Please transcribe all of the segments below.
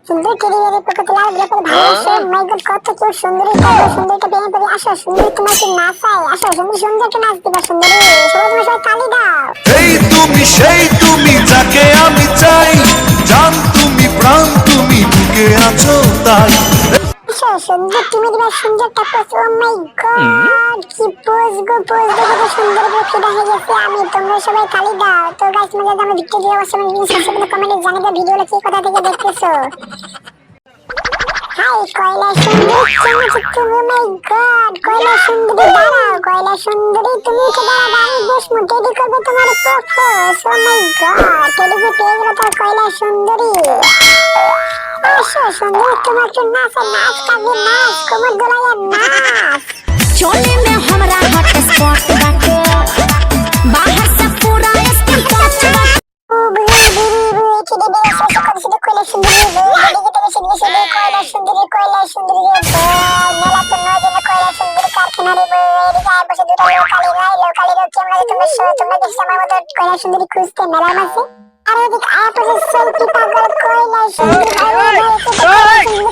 সুন্দর টেরিয়ারের পকেটে লাল ব্ল্যাকের ভালোবাসা। মাই গড, কত কি সুন্দরী, কত সুন্দরীটা প্রেমে পড়ে। আসো সুন্দরী, তোমার কি নাচাই? আসো সুন্দর সুন্দরকে নাচ দিবা সুন্দরী। সবাই তোমার সবাই তালি দাও। এই তুমি সেই তুমি যাকে আমি চাই, জান তুমি প্রাণ তুমি বুকে আছো তাই। আসো সুন্দর, তুমি দিবা সুন্দর একটা পোজ। ও মাই গড, কি পোজ গো, পোজ দেখে তো সুন্দর করে ফিদা হয়ে গেছে আমি। তোমরা সবাই তালি দাও। তো গাইস, মজা দাম ভিডিও দিয়ে অবশ্যই সাবস্ক্রাইব কমেন্টে জানাবে ভিডিওটা কি কথা থেকে দেখতেছো। হাই কয়লা সুন্দরী, কেমন আছো তুমি? ও মাই গড, কয়লা সুন্দরী দাঁড়াও। কয়লা সুন্দরী, তুমি উঠে দাঁড়াবে, আমি বসবো। টেডি করবে তোমার প্রপোজ। ও মাই গড, টেডি যে পেয়ে গেল তার কয়লা সুন্দরী। আসো সুন্দরী, তোমার একটু নাচ কাঁদবে, নাচ কোমর দোলাইয়া নাচ। चोले में हमरा हॉट स्पॉट बाटे बाहर से पूरा इसके पॉट ও বুড়ি বুড়ি বুড়ি টেডি বেশ বেশ কত শুধু কয়লা সুন্দরী গো। এদিকে তো বেশি বেশি কয়লা সুন্দরী, কয়লা সুন্দরী রে বল। মেলা তো নয় জন্য কয়লা সুন্দরী কারখানা রে বল। এদিকে আর বসে দুটো লোকালি নাই, লোকালি রে কেমন আছে তোমরা সব? তোমরা দেখছো আমার মতো কয়লা সুন্দরী খুঁজতে মেলার মাঝে? আর এদিকে আর বসে সেলফি পাগল কয়লা সুন্দরী ভাই ভাই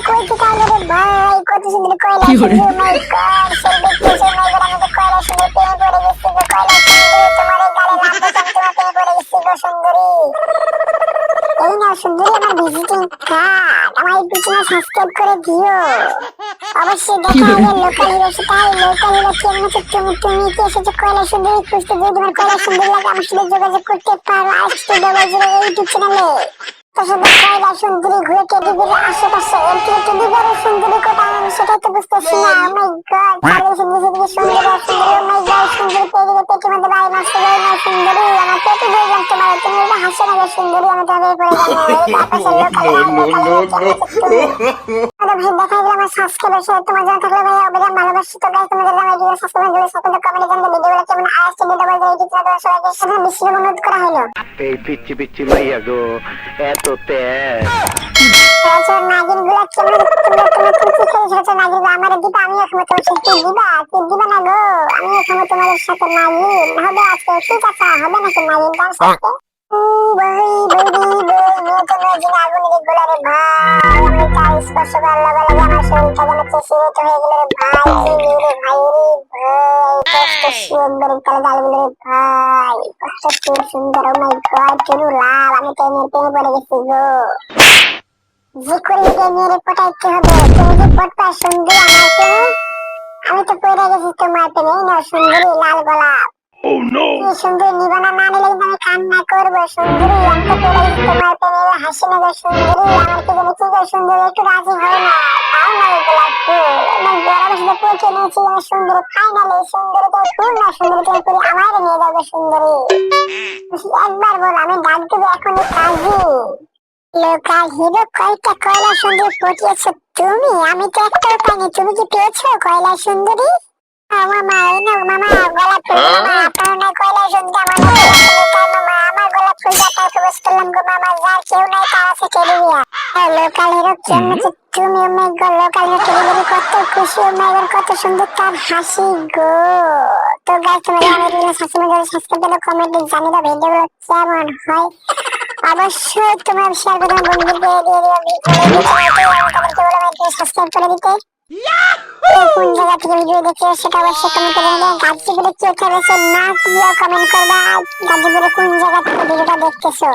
কই তো তাহলে রে ভাই, কত সুন্দর কয়লা সুন্দরী। ও মাই গড, সেলফি তুলছে। মাই গড, আমি তো কয়লা সুন্দরী প্রেমে পড়ে গেছি গো। কয়লা সুন্দরী, তোমার এই গালে লাভ দেখে আমি তোমার প্রেমে পড়ে গেছি গো সুন্দরী। এই নাও সুন্দরী আমার ভিজিটিং কার্ড, আমার এই পিছনে সাবস্ক্রাইব করে দিও। অবশ্যই দেখা হবে লোকাল হিরো তাই। লোকাল হিরো কেমন আছে তুমি? তুমি কি এসেছো কয়লা সুন্দরী খুঁজতে? যদি তোমার কয়লা সুন্দরী লাগে আমার সাথে যোগাযোগ করতে পারো RX200 ইউটিউব চ্যানেলে। তো শুধু কয়লা সুন্দরী ঘুরে টেডি বিলের আশেপাশে এমপি টেডি বিলের সুন্দরী কোথায় আমি সেটাই তো বুঝতেছি না। ও মাই গড, চারিদিকে সুন্দরী সুন্দরী সুন্দরী। ও মাই গড, সুন্দরী পেয়ে গেলে পেটের মধ্যে বাড়ি নষ্ট হয়ে যায় সুন্দরী। আমার পেটে দিয়ে যান তোমার, তুমি এটা হাসে না গো সুন্দরী। আমি তোমাকে পড়ে যাবো। এই আকাশে লোকাল আরে ভাই, দেখা গেল আমার সাবস্ক্রাইবার সহ তোমার জানা থাকলে ভাই অবিরাম ভালোবাসি। তো গাইস, তোমাদের আমার ভিডিও সাবস্ক্রাইব করে সকলে কমেন্টে জানাবে ভিডিওগুলো কেমন। RX200 ইউটিউব চ্যানেলে সবাইকে সাথে বেশি অনুরোধ করা হলো। এই পিচ্ছি পিচ্ছি মাইয়া গো, এত তেজ। আচ্ছা নাগিন গুলা কেমন? তোমরা তুমি কি খেয়েছো নাগিন গো? আমার দিবা, আমি এখন তোমার সাথে দিবা কি দিবা না গো? আমি এখন তোমাদের সাথে নাগিন হবে আজকে। ঠিক আছে, হবে নাকি নাগিন ডান্স আজকে? ও ভাই বেবি বই, মেয়ে তো মেয়ে জিনে আগুনের গোলা রে ভাই। আমি তার স্পর্শ করার লগে লগে আমার শরীরটা যেন চেঁচিয়ে হয়ে গেল রে ভাই। কি রে ভাই রে ভাই, কষ্ট সুন্দর কালে গালগুলো রে ভাই, কষ্ট সুন্দর। ও মাই গড, চলু লাভ, আমি তো মেয়ের প্রেমে পড়ে গেছি গো। যে করে যে মেরে পটাইতে হবে। তুমি যে পটপা সুন্দরী আমার প্রেমে, আমি তো পড়ে গেছি তোমার প্রেমে। এই নাও সুন্দরী লাল গোলাপ। কি সুন্দরী, নিবানা না নিলে কিন্তু আমি কান্না করবো সুন্দরী। আমি তো পড়ে গেছি তোমার প্রেমে। হাসি না গো সুন্দরী, আমার কি জানি কি গো সুন্দরী, একটু রাজি হও না। পাও না এই গোলাপ ফুল, আমার গরম সাথে পৌঁছে নিয়েছি আমার সুন্দরী। ফাইনালি সুন্দরী তো ফুল না সুন্দরী, তুমি পুরো আমার নিয়ে যাবে সুন্দরী। একবার বল, আমি ডাক দেবো এখনই কাজী। লোকাল হিরো কয়টা কয়লা সুন্দরী পটিয়েছো তুমি? আমি তো একটাও পাইনি। তুমি কি পেয়েছো কয়লা সুন্দরী? মামা এই নাও মামা গোলাপ ফুল। মামা আপনার নাই কয়লা সুন্দরী, আমার নাই কয়লা সুন্দরী। তাই মামা আমার গোলাপ ফুল দিয়ে তাই প্রপোজ করলাম গো মামা। যার কেউ নাই তার আছে টেলিভিয়া। লোকাল হিরো কেমন আছো তুমি? ও মাই গড, লোকাল হিরো টেলিভিয়া কত খুশি। ও মাই গড, কত সুন্দর তার হাসি গো। তো গাইস, তোমরা আমার ভিডিও সাবস্ক্রাইব করে কমেন্টে জানিয়ে দাও ভিডিওগুলো কেমন হয়। অবশ্যই তোমার শেয়ার করে তোমার বন্ধুদেরকে দিয়ে দিও। তাদেরকে বলে সাবস্ক্রাইব করে দিতে। কোন জায়গা থেকে ভিডিও দেখছো সেটা অবশ্যই কমেন্ট করে জানাবে। গাজীপুরে কে খেলেছে না, কমেন্ট করবা। গাজীপুরে কোন জায়গা থেকে ভিডিওটা দেখতেছো।